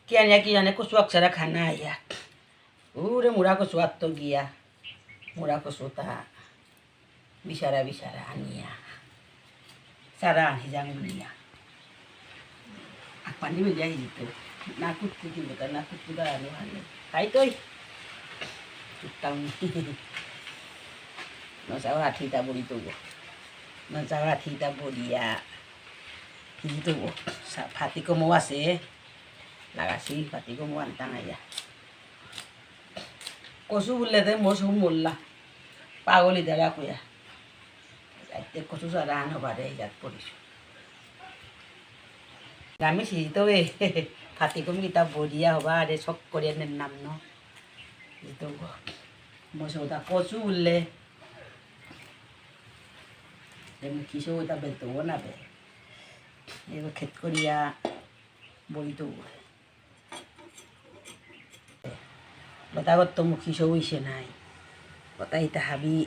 Kianya kianya ko suak sara khana ya. Ure mura ko suat to gya. Mura ko suta. Bisara bisara ania. Sara hijang mulia. Apa ni media itu? Nakut tu bukan nakut juga anu anu. Hai toy. Tutang. No sawa thita buri tu. No sawa thita buri ya. Itu sa phati ko mo ase. Lagasi phati ko mo antang aya. Kosu bulle de mo su mulla. Pagoli dala ko ya. Ate kosu sara no bare jat porisu. Kami sito phati ko kita bodia hoba de sok kore nam no. Itu mo so ta kosu bulle. Dem kiso ta bento na be. Ego ket koria boito. Lotagot to mukhiso ise nai. Lotai ta habi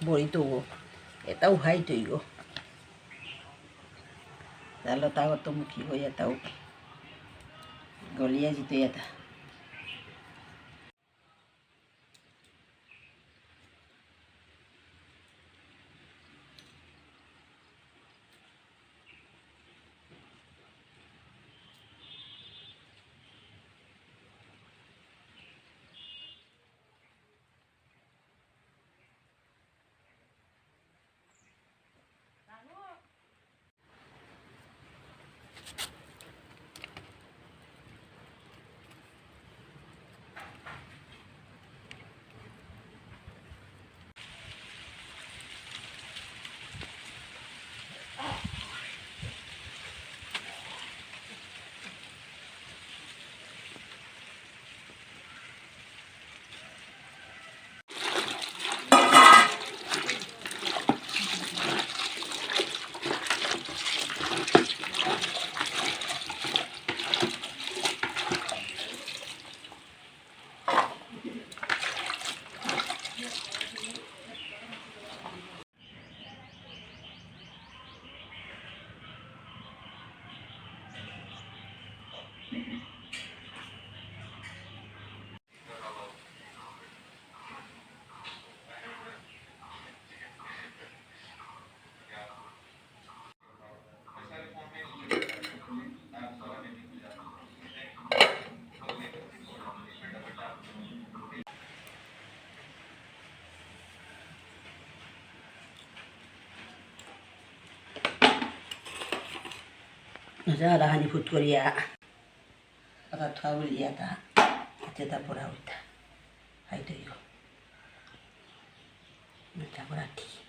boito. Eta uhai to yo. Dalo tagot to mukhiho ya tau. Golia jitu ya ta. Nasa rahani food korea. Ata tawul ya ta. Ateta pura uta. Hai to yo. Nata berarti.